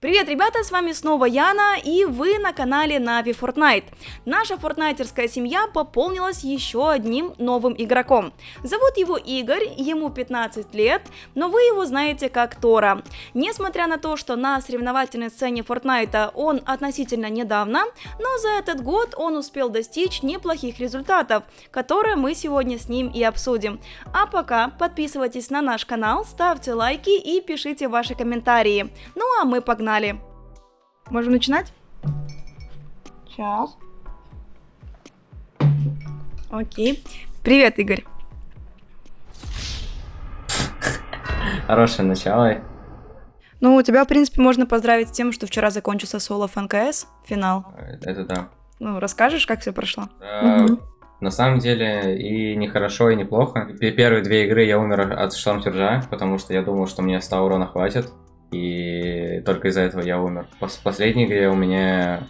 Привет, ребята, с вами снова Яна, и вы на канале Navi Fortnite. Наша фортнайтерская семья пополнилась еще одним новым игроком. Зовут его Игорь, ему 15 лет, но вы его знаете как Тора. Несмотря на то, что на соревновательной сцене Фортнайта он относительно недавно, но за этот год он успел достичь неплохих результатов, которые мы сегодня с ним и обсудим. А пока подписывайтесь на наш канал, ставьте лайки и пишите ваши комментарии. Ну а мы погнали. Можем начинать? Сейчас. Окей. Привет, Игорь. Хорошее начало. Ну, тебя, в принципе, можно поздравить с тем, что вчера закончился соло ФНКС, финал. Это да. Ну, расскажешь, как все прошло? На самом деле и не хорошо, и неплохо. Первые две игры я умер от штормтюржа, потому что я думал, что мне 100 урона хватит. И только из-за этого я умер. В последней игре у меня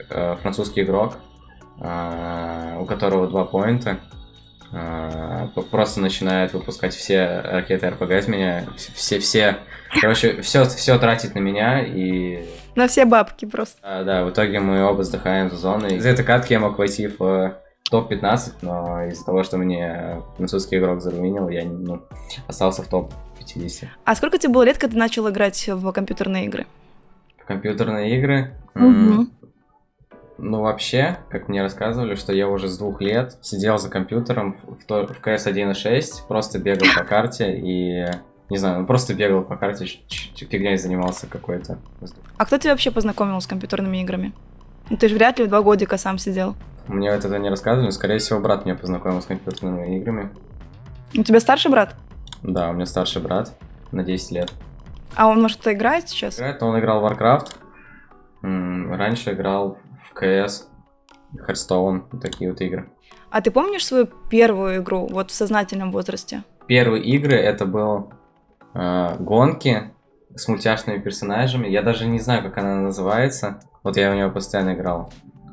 французский игрок, у которого 2 поинта, просто начинает выпускать все ракеты РПГ из меня. Короче, все тратить на меня и... На все бабки просто. Да, в итоге мы оба сдыхаем за зоной. Из этой катки я мог войти в топ-15, но из-за того, что мне французский игрок заруинил, я остался в топ-50. А сколько тебе было лет, когда ты начал играть в компьютерные игры? В компьютерные игры? Ну, вообще, как мне рассказывали, что я уже с 2 лет сидел за компьютером в CS 1.6, просто бегал по карте и... Не знаю, просто бегал по карте, фигней занимался какой-то. А кто тебя вообще познакомил с компьютерными играми? Ну, ты же вряд ли 2 годика сам сидел. Мне это не рассказывали, скорее всего, брат меня познакомил с компьютерными играми. У тебя старший брат? Да, у меня старший брат на 10 лет. А он, может, играет сейчас? Играет, он играл в Warcraft, раньше играл в CS, Hearthstone, такие вот игры. А ты помнишь свою первую игру, вот в сознательном возрасте? Первые игры это был гонки с мультяшными персонажами, я даже не знаю, как она называется, вот я в нее постоянно играл.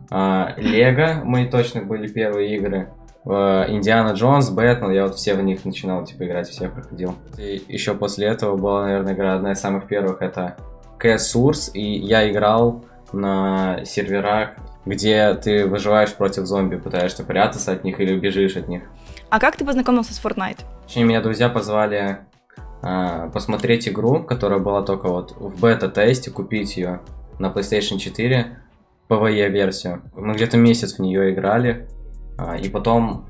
Лего, мои точно были первые игры. Индиана Джонс, Бэтмен, я вот все в них начинал играть, все проходил. И еще после этого была, наверное, игра одна из самых первых, это CS Source, и я играл на серверах, где ты выживаешь против зомби, пытаешься прятаться от них или убежишь от них. А как ты познакомился с Fortnite? Точнее, меня друзья позвали посмотреть игру, которая была только вот в бета-тесте, купить ее на PlayStation 4, PvE-версию. Мы где-то месяц в нее играли, и потом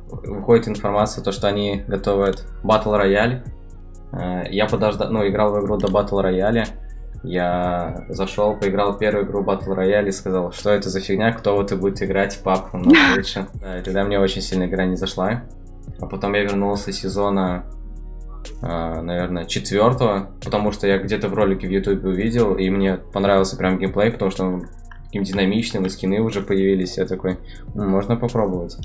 выходит информация, то, что они готовят Battle Royale. Я играл в игру до Battle Royale. Я зашел, поиграл первую игру Battle Royale и сказал, что это за фигня, кто вот и будет играть папку, но лучше. Да, и тогда мне очень сильно игра не зашла. А потом я вернулся с сезона, наверное, 4-го, потому что я где-то в ролике в YouTube увидел, и мне понравился прям геймплей, потому что он таким динамичным, и скины уже появились. Я такой, можно попробовать.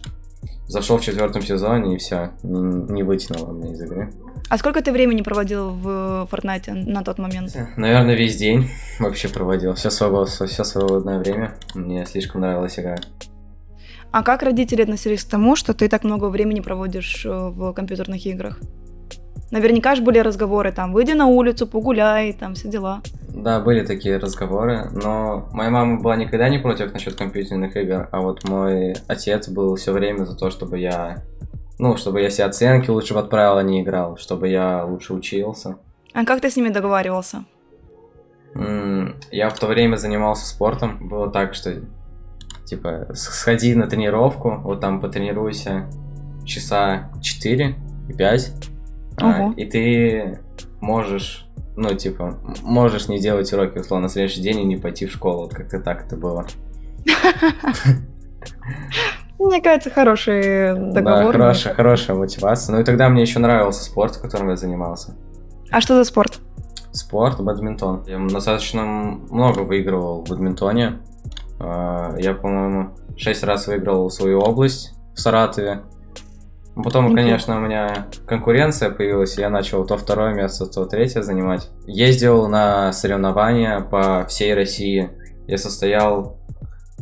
Зашел в 4-м сезоне, и все, не вытянуло меня из игры. А сколько ты времени проводил в Fortnite на тот момент? Наверное, весь день вообще проводил, все свободное время. Мне слишком нравилась игра. А как родители относились к тому, что ты так много времени проводишь в компьютерных играх? Наверняка же были разговоры, там, выйди на улицу, погуляй, там, все дела. Да, были такие разговоры, но моя мама была никогда не против насчет компьютерных игр, а вот мой отец был все время за то, чтобы я все оценки лучше бы отправил, а не играл, чтобы я лучше учился. А как ты с ними договаривался? Я в то время занимался спортом, было так, что, типа, сходи на тренировку, вот там потренируйся часа 4 и 5, и ты можешь, можешь не делать уроки, условно, на следующий день и не пойти в школу, вот как-то так это было. Мне кажется, хороший договор. Да, хорошая мотивация. Ну и тогда мне еще нравился спорт, которым я занимался. А что за спорт? Спорт, бадминтон. Я достаточно много выигрывал в бадминтоне. Я, по-моему, 6 раз выиграл свою область в Саратове. Потом, конечно, у меня конкуренция появилась, и я начал то 2-е место, то 3-е занимать. Ездил на соревнования по всей России. Я состоял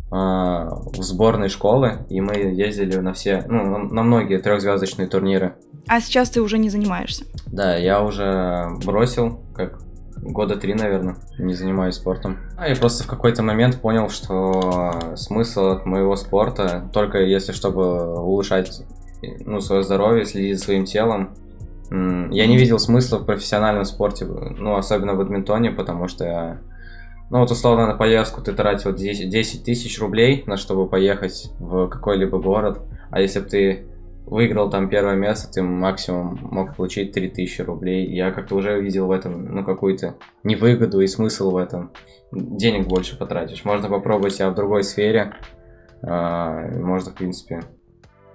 в сборной школы, и мы ездили на все, на многие 3-звездочные турниры. А сейчас ты уже не занимаешься? Да, я уже бросил, как года 3, наверное, не занимаюсь спортом. Я просто в какой-то момент понял, что смысл от моего спорта только если чтобы улучшать свое здоровье, следить за своим телом. Я не видел смысла в профессиональном спорте, особенно в бадминтоне, потому что условно на поездку ты тратил 10 тысяч рублей, чтобы поехать в какой-либо город, а если бы ты выиграл там первое место, ты максимум мог получить 3000 рублей. Я как-то уже видел в этом, какую-то невыгоду и смысл в этом. Денег больше потратишь. Можно попробовать себя в другой сфере. Можно, в принципе,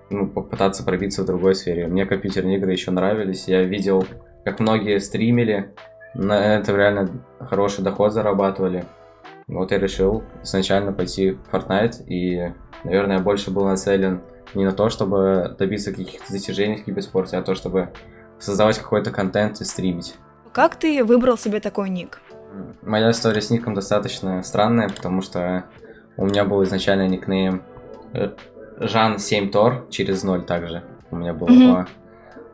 попытаться пробиться в другой сфере. Мне компьютерные игры еще нравились. Я видел, как многие стримили. На это реально хороший доход зарабатывали. Вот я решил изначально пойти в Fortnite. И, наверное, я больше был нацелен не на то, чтобы добиться каких-то достижений в киберспорте, а то, чтобы создавать какой-то контент и стримить. Как ты выбрал себе такой ник? Моя история с ником достаточно странная, потому что у меня был изначально никнейм Жан7Тор, через 0 также у меня был.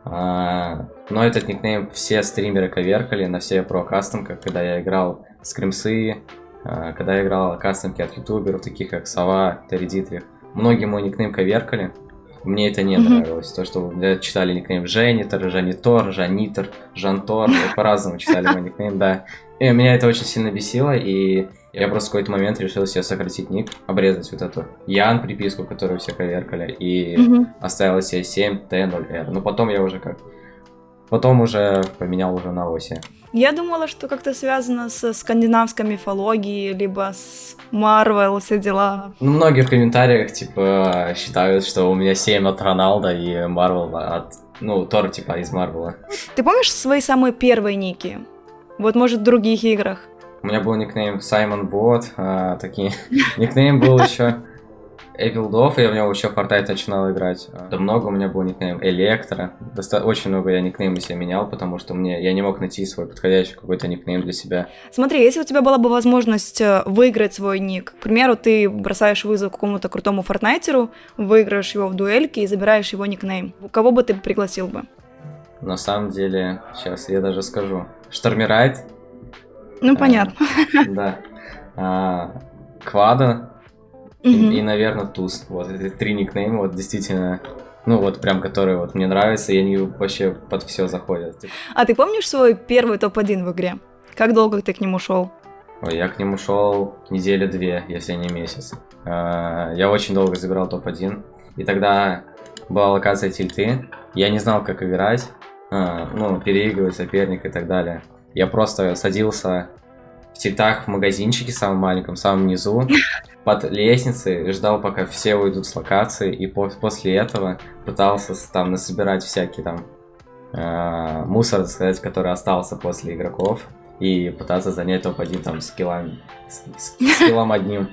Но этот никнейм все стримеры коверкали на все про-кастомках, когда я играл скримсы, когда я играл кастомки от ютуберов, таких как Сова, Терри Дитрих. Многие мой никнейм коверкали. Мне это не нравилось. То, что читали никнейм Женитор, Жанитор, Жанитор, Жантор. По-разному читали мой никнейм, да. И меня это очень сильно бесило, и я просто в какой-то момент решил себе сократить ник, обрезать вот эту Ян приписку, которую все коверкали, и оставил себе 7T0R. Но потом я уже Потом уже поменял уже на оси. Я думала, что как-то связано со скандинавской мифологией, либо с Марвел, все дела. Многие в комментариях, считают, что у меня 7 от Роналда и Марвел от... Тор, из Марвела. Ты помнишь свои самые первые ники? Вот, может, в других играх? У меня был никнейм Саймон Бот, такие... Никнейм был еще Evil Dove, я в него еще в Fortnite начинал играть. Да много у меня был никнейм Электро. Очень много я никнеймы себе менял, потому что я не мог найти свой подходящий какой-то никнейм для себя. Смотри, если у тебя была бы возможность выиграть свой ник, к примеру, ты бросаешь вызов какому-то крутому фортнайтеру, выиграешь его в дуэльке и забираешь его никнейм, кого бы ты пригласил бы? На самом деле, сейчас я даже скажу. Штормирайт. Понятно. Да. Квада. И, наверное, Туз. Вот эти 3 никнейма, действительно, прям которые мне нравятся, и они вообще под все заходят. А ты помнишь свой первый топ-1 в игре? Как долго ты к нему шел? Ой, я к нему шел 2 недели, если не месяц. Я очень долго забирал топ-1, и тогда была локация тильты, я не знал, как играть, переигрывать соперника и так далее. Я просто садился в тильтах в магазинчике самом маленьком, в самом низу, под лестницей, ждал, пока все уйдут с локации, и после этого пытался там насобирать всякий там мусор, так сказать, который остался после игроков, и пытаться занять топ-1 там с скиллом одним.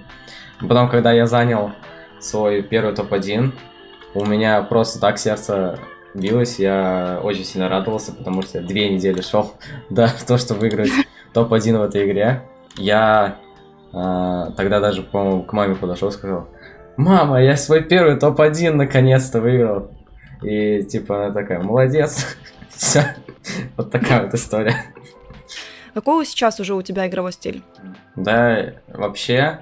Потом, когда я занял свой первый топ-1, у меня просто так сердце билось, я очень сильно радовался, потому что 2 недели шел до того, чтобы выиграть топ-1 в этой игре. Я тогда даже, по-моему, к маме подошел и сказал: «Мама, я свой первый топ-1 наконец-то выиграл». И она такая: «Молодец». Все. Вот такая вот история. Какой сейчас уже у тебя игровой стиль? Да, вообще,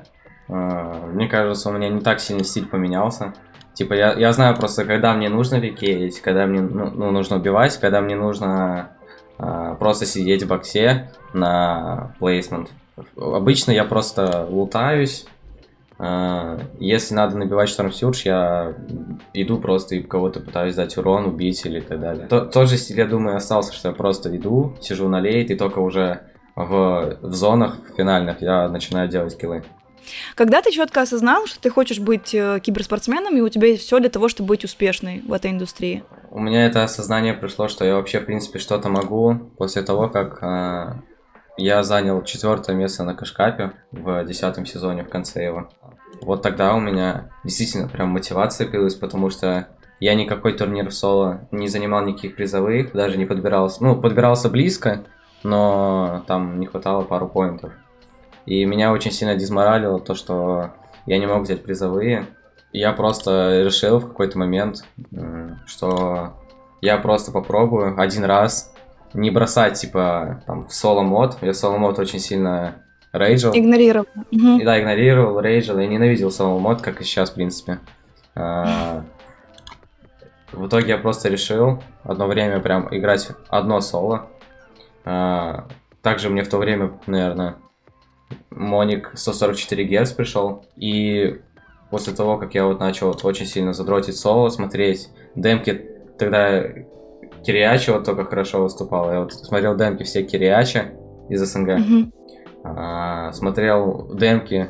мне кажется, у меня не так сильно стиль поменялся. Я знаю просто, когда мне нужно викеить, когда мне нужно убивать, когда мне нужно просто сидеть в боксе на плейсмент. Обычно я просто лутаюсь. Если надо набивать штормсюрж, я иду просто и кого-то пытаюсь дать урон, убить или так далее. Тот же стиль, я думаю, остался, что я просто иду, сижу на лейт, и только уже в зонах финальных я начинаю делать киллы. Когда ты четко осознал, что ты хочешь быть киберспортсменом, и у тебя есть все для того, чтобы быть успешной в этой индустрии? У меня это осознание пришло, что я вообще, в принципе, что-то могу после того, как я занял 4 место на Кашкапе в 10 сезоне в конце его. Вот тогда у меня действительно прям мотивация появилась, потому что я никакой турнир в соло не занимал никаких призовых, даже не подбирался. Подбирался близко, но там не хватало пару поинтов. И меня очень сильно дезморалило то, что я не мог взять призовые. Я просто решил в какой-то момент, что я просто попробую один раз не бросать, типа, там, в соло-мод. Я соло-мод очень сильно рейджил. Игнорировал. Мгм. И да, игнорировал, рейджил, я ненавидел соло-мод, как и сейчас, в принципе. В итоге я просто решил одно время прям играть одно соло. Также мне в то время, наверное, Моник 144 Гц пришел. И после того, как я вот начал вот очень сильно задротить соло, смотреть демки, тогда Кириачи вот только хорошо выступал. Я вот смотрел демки все Кириачи из СНГ. Мгм. Смотрел демки,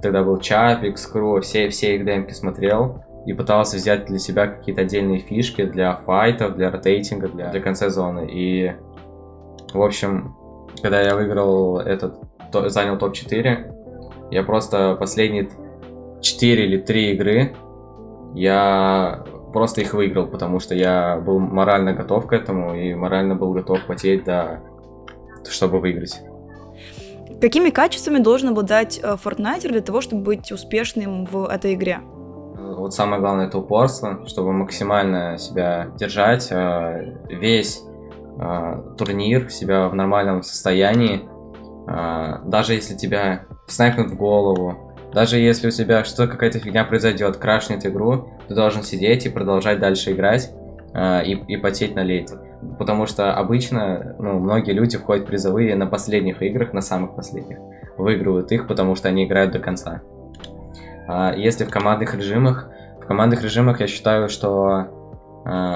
тогда был Чапик, Скру, все их демки смотрел. И пытался взять для себя какие-то отдельные фишки для файтов, для ротейтинга, для конца зоны. И, в общем, когда я выиграл занял топ-4, я просто последние 4 или 3 игры, я просто их выиграл, потому что я был морально готов к этому и морально был готов потеть, чтобы выиграть. Какими качествами должен обладать фортнайтер для того, чтобы быть успешным в этой игре? Вот самое главное — это упорство, чтобы максимально себя держать, весь турнир себя в нормальном состоянии. Даже если тебя снайпнут в голову, даже если у тебя что-то, какая-то фигня произойдет, крашнет игру, ты должен сидеть и продолжать дальше играть и потеть на лейте. Потому что обычно многие люди входят в призовые на последних играх, на самых последних, выигрывают их, потому что они играют до конца. Если в командных режимах я считаю, что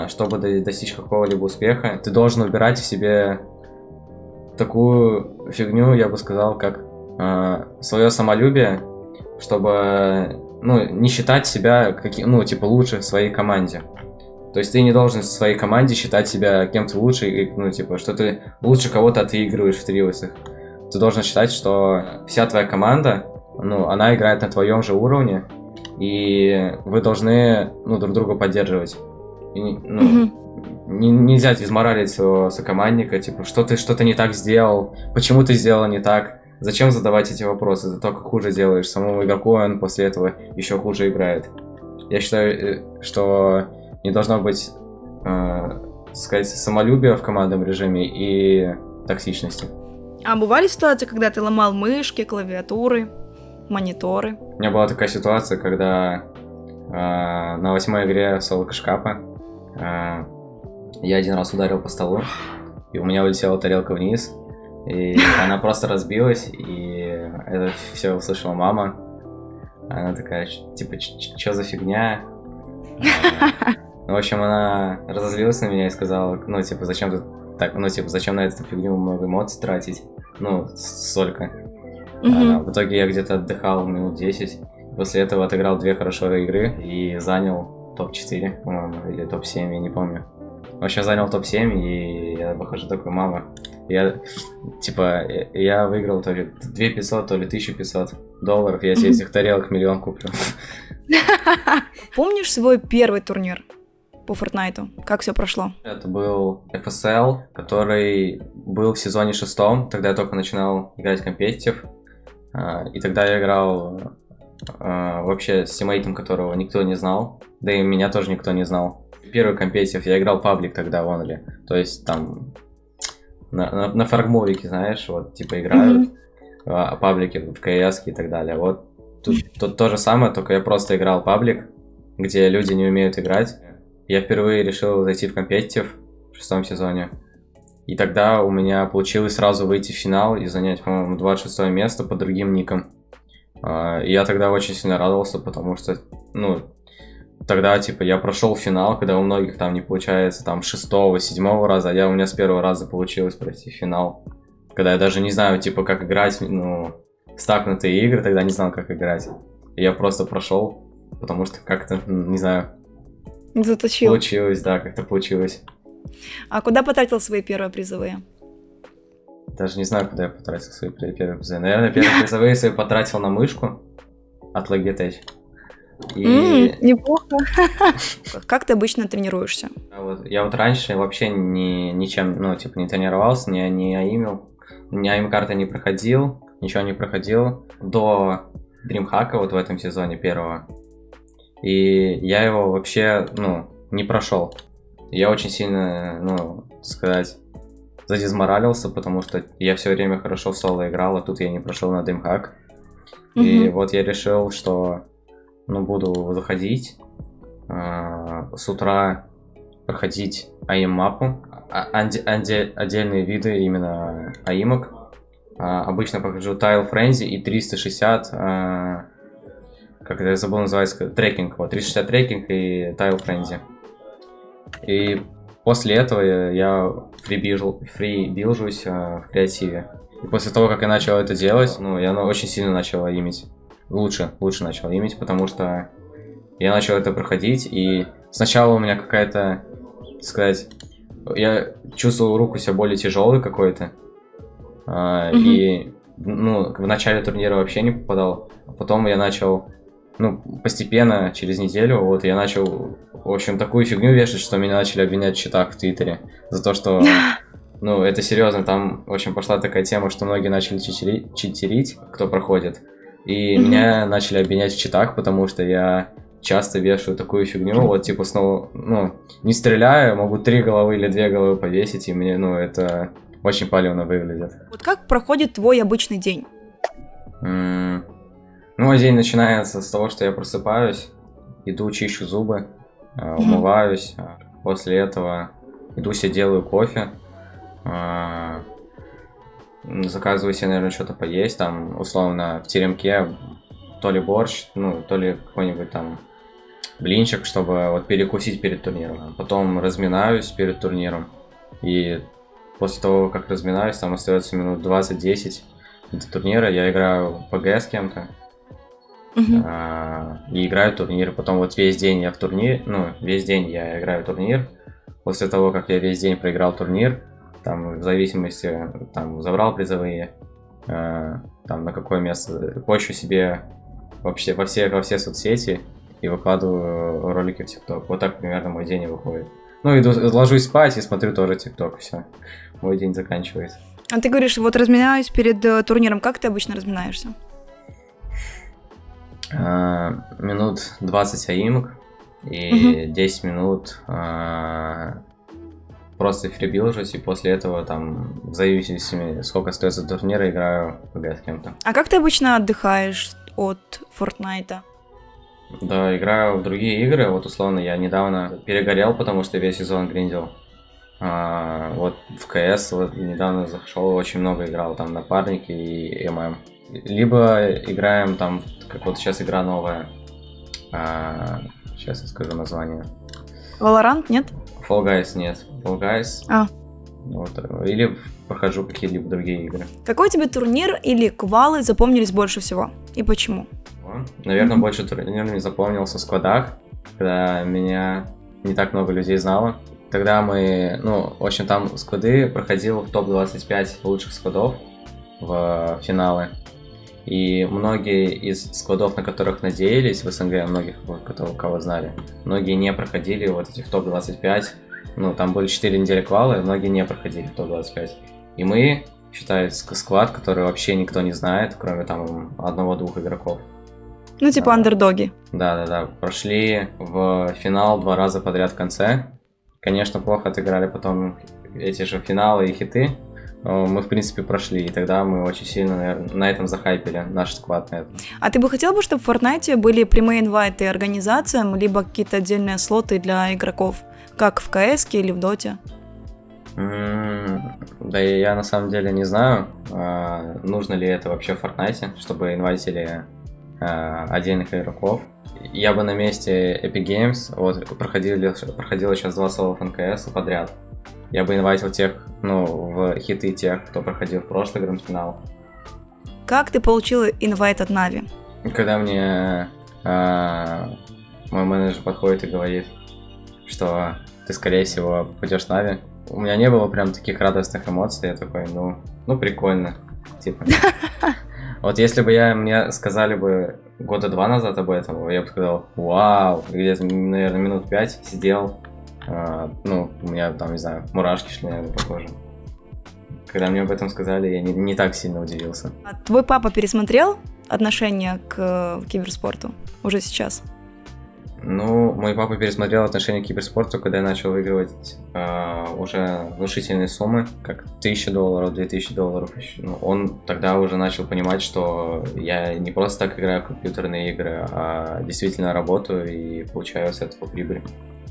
чтобы достичь какого-либо успеха, ты должен убирать в себе такую фигню, я бы сказал, как свое самолюбие, чтобы не считать себя лучше в своей команде. То есть ты не должен в своей команде считать себя кем-то лучше, что ты лучше кого-то отыгрываешь в триосах. Ты должен считать, что вся твоя команда, она играет на твоем же уровне, и вы должны друг друга поддерживать. И, нельзя изморалить своего сокомандника, что ты не так сделал, почему ты сделал не так, зачем задавать эти вопросы, ты только хуже делаешь, самому игроку он после этого еще хуже играет. Я считаю, что не должно быть, самолюбия в командном режиме и токсичности. А бывали ситуации, когда ты ломал мышки, клавиатуры, мониторы? У меня была такая ситуация, когда на 8-й игре соло кашкапа я один раз ударил по столу, и у меня улетела тарелка вниз, и она просто разбилась, и это все услышала мама. Она такая, что за фигня? В общем, она разозлилась на меня и сказала, зачем ты так, зачем на эту фигню много эмоций тратить? Столько. В итоге я где-то отдыхал минут 10. После этого отыграл 2 хорошие игры и занял топ-4, по-моему, или топ-7, я не помню. В общем, занял топ-7, и я выхожу такой, мама, я выиграл то ли 2500, то ли $1500, я тебе этих тарелок 1 000 000 куплю. Помнишь свой первый турнир по Фортнайту? Как все прошло? Это был FSL, который был в сезоне 6, тогда я только начинал играть компетитив, и тогда я играл вообще с тиммейтом, которого никто не знал, да и меня тоже никто не знал. Первый компетитив я играл паблик тогда в Only, то есть там на фрагмовике, знаешь, играют паблики в КС и так далее. Вот тут то же самое, только я просто играл паблик, где люди не умеют играть. Я впервые решил зайти в компетитив в 6 сезоне. И тогда у меня получилось сразу выйти в финал и занять, по-моему, 26 место под другим ником. И я тогда очень сильно радовался, потому что, тогда, я прошел финал, когда у многих там не получается, там, 6-7 раза, а у меня с 1-го раза получилось пройти финал. Когда я даже не знаю, как играть, стакнутые игры, тогда не знал, как играть. И я просто прошел, потому что как-то, не знаю... Заточил. Получилось, да, как-то получилось. А куда потратил свои первые призовые? Даже не знаю, куда я потратил свои первые призовые. Наверное, первые призовые свои потратил на мышку от Logitech. Неплохо. Как ты обычно тренируешься? Я раньше вообще ничем, не тренировался, не аимил, ни аим-карты не проходил, ничего не проходил до DreamHack в этом сезоне первого. И я его вообще, не прошел. Я очень сильно, задизморалился, потому что я все время хорошо в соло играл, а тут я не прошел на DreamHack. И вот я решил, что буду заходить с утра, проходить АИМ-мапу, отдельные виды именно АИМок. Обычно прохожу Tile Frenzy и 360, как это я забыл, называется, трекинг. Вот, 360 трекинг и Tile Frenzy. И после этого я фрибилжусь в креативе. И после того, как я начал это делать, я очень сильно начал аимить. Лучше начал аимить, потому что я начал это проходить, и сначала у меня какая-то, так сказать, я чувствовал руку себя более тяжелой какой-то, и в начале турнира вообще не попадал, а потом я начал, постепенно, через неделю, вот, я начал, в общем, такую фигню вешать, что меня начали обвинять в читах в Твиттере, за то, что, это серьезно, там, в общем, пошла такая тема, что многие начали читерить, кто проходит, и меня начали обвинять в читах, потому что я часто вешаю такую фигню, вот, типа, снова, не стреляю, могу 3 головы или 2 головы повесить, и мне, это очень палевно выглядит. Вот как проходит твой обычный день? Мой день начинается с того, что я просыпаюсь, иду, чищу зубы, умываюсь, после этого иду себе делаю кофе, заказываю себе, наверное, что-то поесть, там, условно, в теремке, то ли борщ, то ли какой-нибудь там блинчик, чтобы вот перекусить перед турниром. Потом разминаюсь перед турниром, и после того, как разминаюсь, там остается минут 20-10 до турнира, я играю в ПГ с кем-то, и играю турнир. Потом вот весь день я в турнире, весь день я играю турнир. После того, как я весь день проиграл турнир, там, в зависимости, там, забрал призовые, там, на какое место, пощу себе вообще во все соцсети и выкладываю ролики в ТикТок. Вот так примерно мой день и выходит. Иду, ложусь спать и смотрю тоже ТикТок, все. Мой день заканчивается. А ты говоришь, вот разминаюсь перед турниром. Как ты обычно разминаешься? Минут 20 аимок и 10 минут просто фрибилжусь, и после этого, там, в зависимости, сколько остается до турнира, играю в ПГ с кем-то. А как ты обычно отдыхаешь от Фортнайта? Да, играю в другие игры. Вот, условно, я недавно перегорел, потому что весь сезон гриндил. Вот в КС вот недавно зашел, очень много играл, там, напарники и ММ. Либо играем там, как вот сейчас игра новая. Сейчас я скажу название. Valorant, нет? Fall Guys нет. Fall Guys. Вот, или прохожу какие-либо другие игры. Какой тебе турнир или квалы запомнились больше всего? И почему? Наверное, больше турнир мне запомнился в складах, когда меня не так много людей знало. Тогда мы, в общем, там сквады проходил в топ-25 лучших складов в финалы. И многие из складов, на которых надеялись в СНГ, многих, кого знали, многие не проходили вот этих топ-25. Там были 4 недели квалы, и многие не проходили в топ-25. И мы, считай, склад, который вообще никто не знает, кроме там 1-2 игроков. Типа андердоги. Да. Прошли в финал 2 раза подряд в конце. Конечно, плохо отыграли потом эти же финалы и хиты. Но мы, в принципе, прошли. И тогда мы очень сильно, наверное, на этом захайпили наш склад на этом. А ты бы хотел бы, чтобы в Fortnite были прямые инвайты организациям, либо какие-то отдельные слоты для игроков, как в КС или в Доте? Да я на самом деле не знаю, нужно ли это вообще в Fortnite, чтобы инвайтили отдельных игроков. Я бы на месте Epic Games, вот проходило сейчас 2 соло НКС подряд. Я бы инвайтил тех, в хиты тех, кто проходил в прошлый гранд-финал. Как ты получил инвайт от Нави? Когда мне мой менеджер подходит и говорит, что ты, скорее всего, пойдешь в Нави. У меня не было прям таких радостных эмоций, я такой, прикольно, типа. Вот если бы мне сказали бы 2 года назад об этом, я бы сказал, вау, где-то, наверное, минут 5 сидел, у меня там, не знаю, мурашки шли, наверное, по коже. Когда мне об этом сказали, я не так сильно удивился. А твой папа пересмотрел отношение к киберспорту уже сейчас? Ну, мой папа пересмотрел отношение к киберспорту, когда я начал выигрывать уже внушительные суммы, как $1000, $2000. Ну, он тогда уже начал понимать, что я не просто так играю в компьютерные игры, а действительно работаю и получаю с этого прибыль.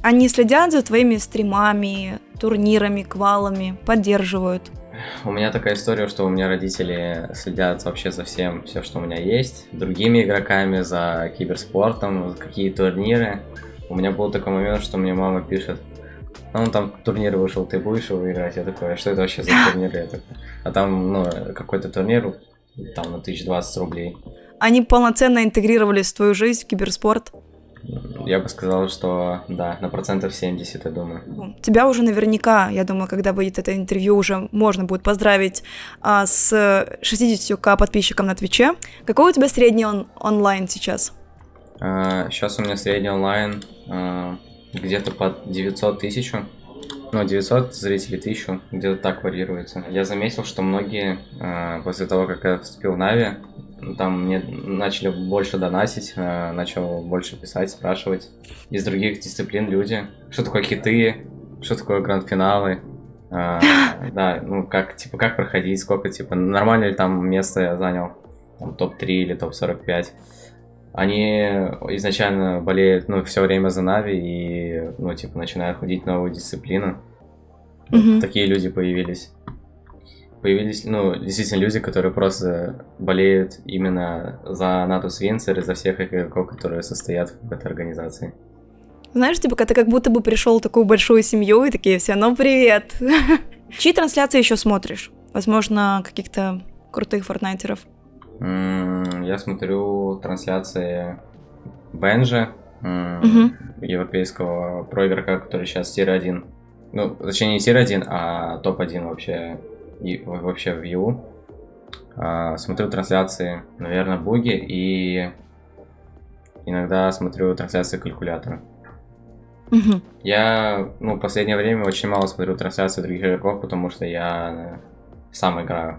Они следят за твоими стримами, турнирами, квалами, поддерживают. У меня такая история, что у меня родители следят вообще за всем, все, что у меня есть, другими игроками, за киберспортом, за какие турниры. У меня был такой момент, что мне мама пишет: ну, там турнир вышел, ты будешь его играть? Я такой: а что это вообще за турнир? Я такой: а там, ну, какой-то турнир, там, на 1020 рублей. Они полноценно интегрировались в твою жизнь, в киберспорт. Я бы сказал, что да, на 70%, я думаю. Тебя уже наверняка, я думаю, когда выйдет это интервью, уже можно будет поздравить с 60к подписчиков на Твиче. Какой у тебя средний онлайн сейчас? Сейчас у меня средний онлайн где-то под 900 тысяч. Ну, 900 зрителей, 1000, где-то так варьируется. Я заметил, что многие после того, как я вступил в Нави, там мне начали больше донатить, начал больше писать, спрашивать из других дисциплин люди, что такое хиты, что такое гранд-финалы, да, ну как проходить, сколько, нормально ли там место я занял, там, топ-3 или топ-45. Они изначально болеют, все время за Нави и, начинают ходить в новую дисциплину. Mm-hmm. Такие люди появились. Появились, действительно люди, которые просто болеют именно за Natus Windsor и за всех игроков, которые состоят в этой организации. Знаешь, ты как будто бы пришел в такую большую семью и такие все: ну привет. Чьи трансляции еще смотришь? Возможно, каких-то крутых фортнайтеров? Я смотрю трансляции Бенжи, европейского проигрока, который сейчас тир-1. Ну, точнее, не тир-1, а топ-1 вообще в EU. Смотрю трансляции, наверное, Буги, и иногда смотрю трансляции Калькулятора. Я, в последнее время очень мало смотрю трансляции других игроков, потому что я сам играю.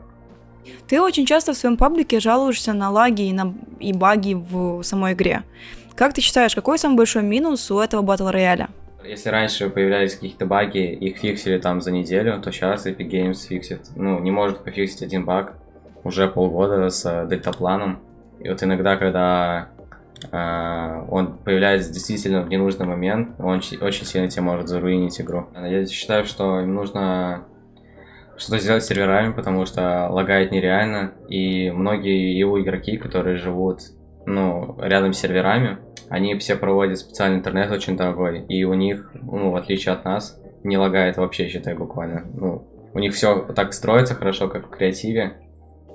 Ты очень часто в своем паблике жалуешься на лаги и баги в самой игре. Как ты считаешь, какой самый большой минус у этого батл рояля? Если раньше появлялись какие-то баги, их фиксили там за неделю, то сейчас Epic Games фиксит. Не может пофиксить один баг уже полгода с дельтапланом. И вот иногда, когда он появляется действительно в ненужный момент, он очень сильно тебе может заруинить игру. Я считаю, что им нужно что-то сделать с серверами, потому что лагает нереально, и многие EU игроки, которые живут, рядом с серверами, они все проводят специальный интернет очень дорогой, и у них, в отличие от нас, не лагает вообще, считай, буквально. У них все так строится хорошо, как в креативе,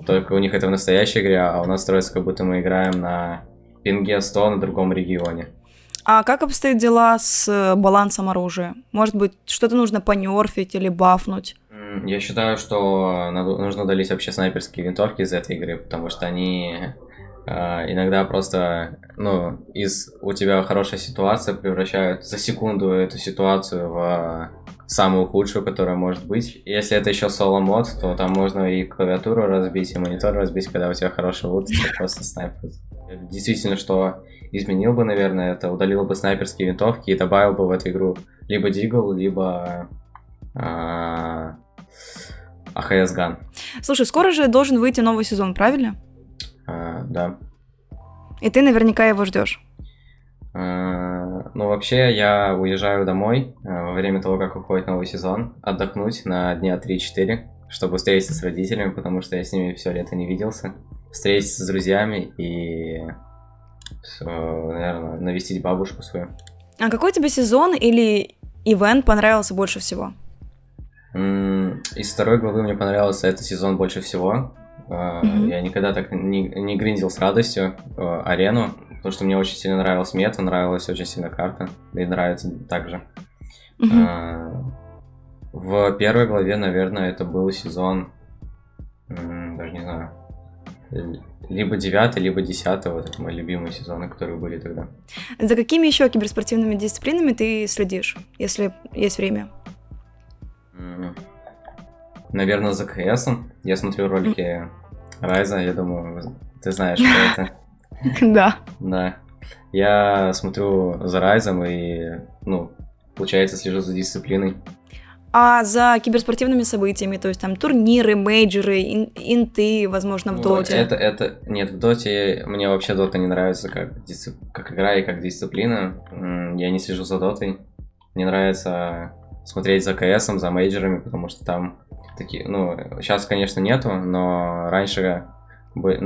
только у них это в настоящей игре, а у нас строится, как будто мы играем на пинге 100 на другом регионе. А как обстоят дела с балансом оружия? Может быть, что-то нужно понерфить или бафнуть? Я считаю, что нужно удалить вообще снайперские винтовки из этой игры, потому что они иногда просто, у тебя хорошая ситуация, превращают за секунду эту ситуацию в самую худшую, которая может быть. Если это еще соло-мод, то там можно и клавиатуру разбить, и монитор разбить, когда у тебя хороший лут, это просто снайпер. Действительно, что изменил бы, наверное, это удалил бы снайперские винтовки и добавил бы в эту игру либо Дигл, либо АХС Ган. Слушай, скоро же должен выйти новый сезон, правильно? Да. И ты наверняка его ждешь. Вообще, я уезжаю домой во время того, как выходит новый сезон, отдохнуть на дня 3-4, чтобы встретиться с родителями, потому что я с ними все лето не виделся. Встретиться с друзьями и, наверное, навестить бабушку свою. А какой тебе сезон или ивент понравился больше всего? Из второй главы мне понравился этот сезон больше всего. Я никогда так не гриндил с радостью арену, потому что мне очень сильно нравилась мета, нравилась очень сильно карта, да и нравится также. В первой главе, наверное, это был сезон, даже не знаю, либо 9, либо 10, вот это мои любимые сезоны, которые были тогда. За какими еще киберспортивными дисциплинами ты следишь, если есть время? Наверное, за КСом. Я смотрю ролики Райза, я думаю, ты знаешь, что это. Да. Да. Я смотрю за Райзом и, ну, получается, слежу за дисциплиной. А за киберспортивными событиями, то есть там турниры, мейджоры, инты, возможно, в доте? Нет, в доте мне вообще дота не нравится как игра и как дисциплина. Я не слежу за дотой. Мне нравится смотреть за КСом, за мейджорами, потому что там такие, ну, сейчас, конечно, нету, но раньше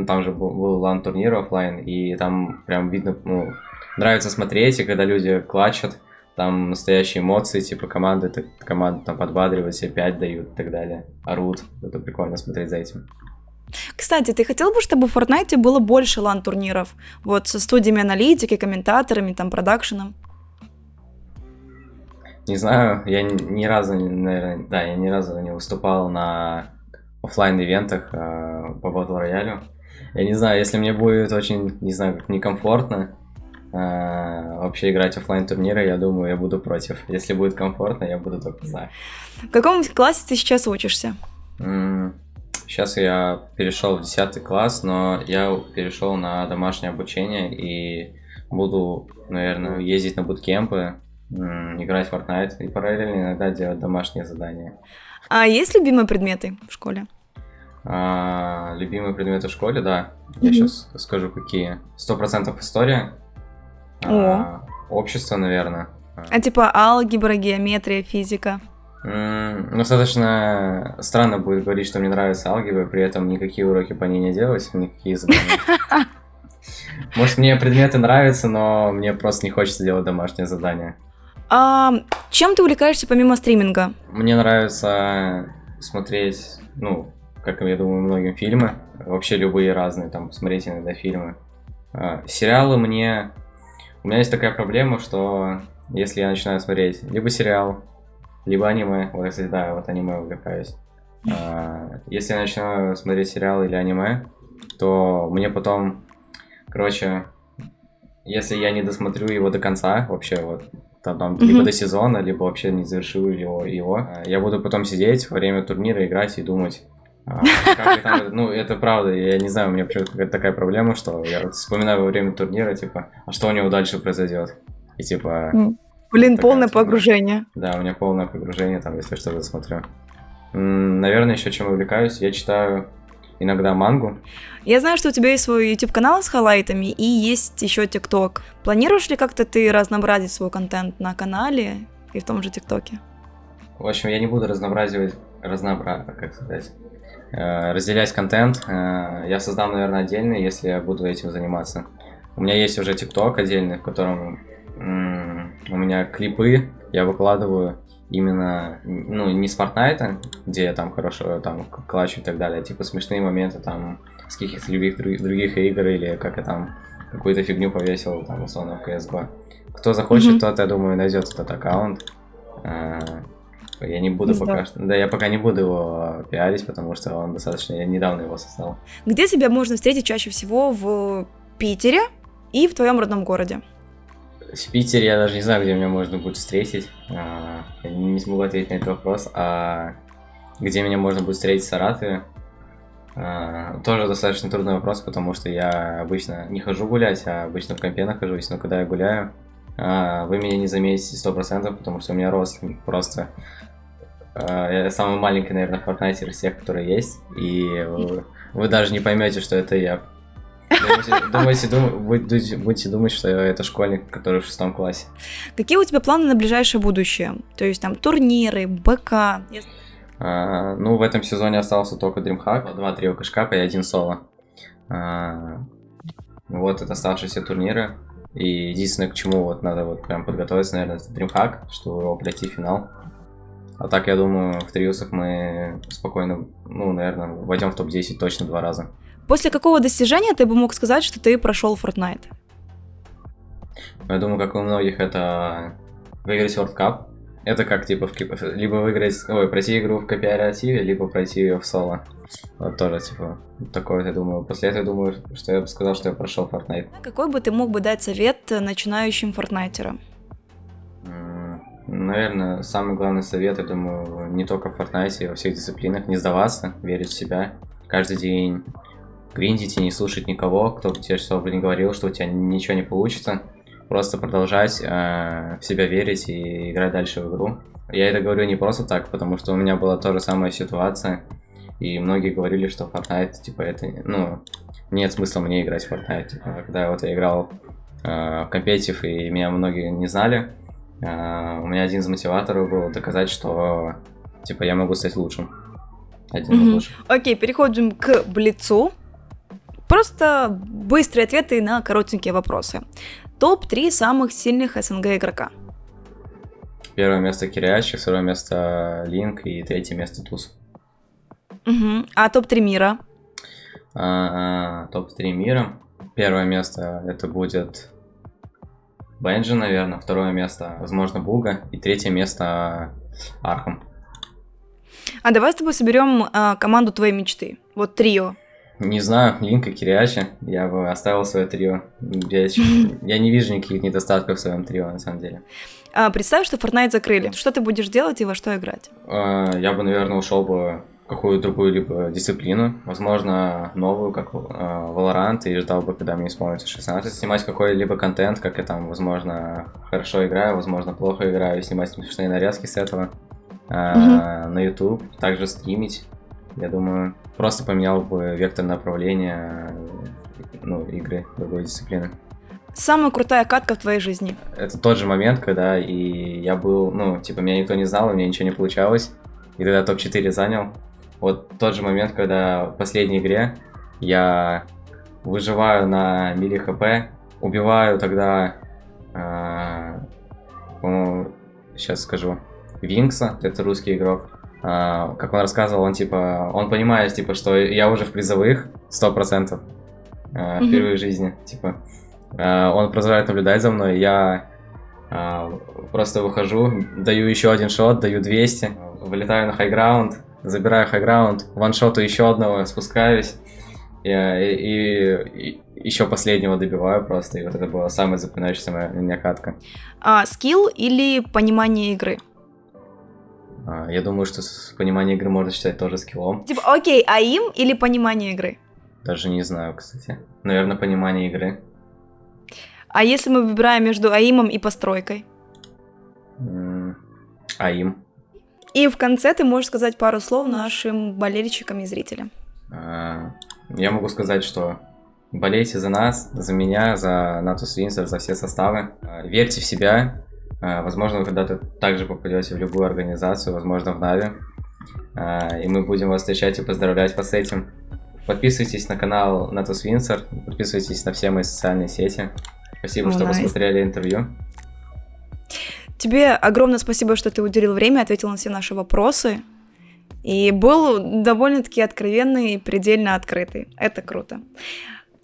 там же был лан-турнир оффлайн, и там прям видно, ну, нравится смотреть, и когда люди клатчат, там настоящие эмоции, типа команды там подбадривают, себе 5 дают и так далее, орут. Это прикольно смотреть за этим. Кстати, ты хотел бы, чтобы в Fortnite было больше лан-турниров? Вот со студиями аналитики, комментаторами, там, продакшеном? Не знаю, я ни разу, наверное, да, я ни разу не выступал на оффлайн-ивентах по Battle Royale. Я не знаю, если мне будет очень, не знаю, как некомфортно вообще играть оффлайн турниры, я думаю, я буду против. Если будет комфортно, я буду только за. В каком классе ты сейчас учишься? Сейчас я перешел в 10 класс, но я перешел на домашнее обучение и буду, наверное, ездить на буткемпы, играть в Fortnite и параллельно иногда делать домашние задания. А есть любимые предметы в школе? Любимые предметы в школе, да. Я сейчас скажу, какие. 100% история. Общество, наверное. А типа алгебра, геометрия, физика? Достаточно странно будет говорить, что мне нравится алгебра, при этом никакие уроки по ней не делать, никакие задания. Может, мне предметы нравятся, но мне просто не хочется делать домашнее задание. А чем ты увлекаешься помимо стриминга? Мне нравится смотреть, ну, как я думаю, многим фильмы, вообще любые разные, там, смотреть иногда фильмы. Сериалы мне... У меня есть такая проблема, что если я начинаю смотреть либо сериал, либо аниме, вот, кстати, да, вот аниме увлекаюсь. Если я начинаю смотреть сериал или аниме, то мне потом, короче, если я не досмотрю его до конца, вообще вот, там либо до сезона, либо вообще не завершу его, я буду потом сидеть во время турнира, играть и думать, как там, ну, это правда, я не знаю, у меня почему-то какая-то такая проблема, что я вот вспоминаю во время турнира, типа, а что у него дальше произойдет? И типа... Блин, полное погружение. Да, у меня полное погружение, там, если что-то смотрю. Наверное, еще чем увлекаюсь, я читаю иногда мангу. Я знаю, что у тебя есть свой YouTube-канал с хайлайтами и есть еще TikTok. Планируешь ли как-то ты разнообразить свой контент на канале и в том же ТикТоке? В общем, я не буду разделять контент. Я создам, наверное, отдельный, если я буду этим заниматься. У меня есть уже ТикТок отдельный, в котором у меня клипы я выкладываю именно, ну, не с Fortnite, где я там хорошо там клачу и так далее, а типа смешные моменты там с каких-то других игр, или как я там какую-то фигню повесил, там, условно, в CSGO. Кто захочет, тот, я думаю, найдет этот аккаунт. Я не буду пока что... Да, я пока не буду его пиарить, потому что он достаточно... Я недавно его создал. Где тебя можно встретить чаще всего? В Питере и в твоем родном городе? В Питере я даже не знаю, где меня можно будет встретить. Я не смогу ответить на этот вопрос. А где меня можно будет встретить в Саратове? Тоже достаточно трудный вопрос, потому что я обычно не хожу гулять, а обычно в компе нахожусь. Но когда я гуляю, вы меня не заметите 100%, потому что у меня рост просто... Я самый маленький, наверное, фортнайтер из всех, которые есть. И вы даже не поймете, что это я. Будете думать, что это школьник, который в 6 классе. Какие у тебя планы на ближайшее будущее? То есть там турниры, БК? Ну, в этом сезоне остался только DreamHack, 2 трио кэшкапа и 1 соло. Вот это оставшиеся турниры. И единственное, к чему вот надо вот прям подготовиться, наверное, это DreamHack, чтобы его пройти в финал. А так, я думаю, в триусах мы спокойно, ну, наверное, войдем в топ-10 точно 2 раза. После какого достижения ты бы мог сказать, что ты прошел Fortnite? Я думаю, как у многих, это выиграть World Cup. Это как, типа, либо пройти игру в кооперативе, либо пройти ее в соло. Вот тоже, типа, такое, я думаю. После этого, я думаю, что я бы сказал, что я прошел Fortnite. Какой бы ты мог бы дать совет начинающим фортнайтерам? Наверное, самый главный совет, я думаю, не только в Fortnite, а во всех дисциплинах, не сдаваться, верить в себя. Каждый день гриндить и не слушать никого, кто бы тебе что бы ни говорил, что у тебя ничего не получится. Просто продолжать в себя верить и играть дальше в игру. Я это говорю не просто так, потому что у меня была та же самая ситуация, и многие говорили, что Fortnite, типа, это, ну, нет смысла мне играть в Fortnite. Типа, когда вот я играл в компетитив, и меня многие не знали, у меня один из мотиваторов был доказать, что, типа, я могу стать лучшим. Один из лучших. Окей, переходим к Блицу. Просто быстрые ответы на коротенькие вопросы. Топ-3 самых сильных СНГ игрока. Первое место Кирячи, второе место Линк и третье место Туз. А топ-3 мира? Топ-3 мира. Первое место это будет Бенджи, наверное. Второе место, возможно, Буга. И третье место Архам. А давай с тобой соберем команду твоей мечты. Вот трио. Не знаю, Линк и Кириачи. Я бы оставил свое трио. Я не вижу никаких недостатков в своем трио, на самом деле. Представь, что Fortnite закрыли. Что ты будешь делать и во что играть? Я бы, наверное, ушел бы в какую-то другую либо дисциплину. Возможно, новую, как Valorant, и ждал бы, когда мне исполнится 16. Снимать какой-либо контент, как я там, возможно, хорошо играю, возможно, плохо играю, снимать смешные нарезки с этого. На YouTube, также стримить. Я думаю, просто поменял бы вектор направления, игры, другой дисциплины. Самая крутая катка в твоей жизни? Это тот же момент, когда и я был, меня никто не знал, у меня ничего не получалось, и тогда топ-4 занял. Вот тот же момент, когда в последней игре я выживаю на мили хп, убиваю тогда, по-моему, сейчас скажу, Винкса, это русский игрок. Как он рассказывал, он понимает, что я уже в призовых 100% впервые в жизни, он продолжает наблюдать за мной, я просто выхожу, даю еще один шот, даю 200, вылетаю на хайграунд, забираю хайграунд, ваншоту еще одного, спускаюсь и еще последнего добиваю просто, и вот это была самая запоминающаяся моя у меня катка. Скилл или понимание игры? Я думаю, что понимание игры можно считать тоже скиллом. Окей, аим или понимание игры? Даже не знаю, кстати. Наверное, понимание игры. А если мы выбираем между аимом и постройкой? Аим. И в конце ты можешь сказать пару слов нашим болельщикам и зрителям. Я могу сказать, что болейте за нас, за меня, за Natus Windsor, за все составы. Верьте в себя. Возможно, вы когда-то также попадете в любую организацию, возможно, в Нави. И мы будем вас встречать и поздравлять вас с этим. Подписывайтесь на канал Natus Windsor, подписывайтесь на все мои социальные сети. Спасибо, что посмотрели интервью. Тебе огромное спасибо, что ты уделил время, ответил на все наши вопросы. И был довольно-таки откровенный и предельно открытый. Это круто.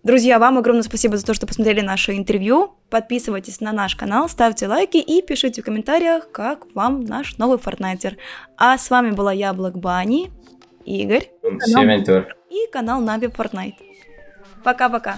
Друзья, вам огромное спасибо за то, что посмотрели наше интервью. Подписывайтесь на наш канал, ставьте лайки и пишите в комментариях, как вам наш новый Fortniter. А с вами была я, Black Bunny, Игорь. И канал Navi Fortnite. Пока-пока.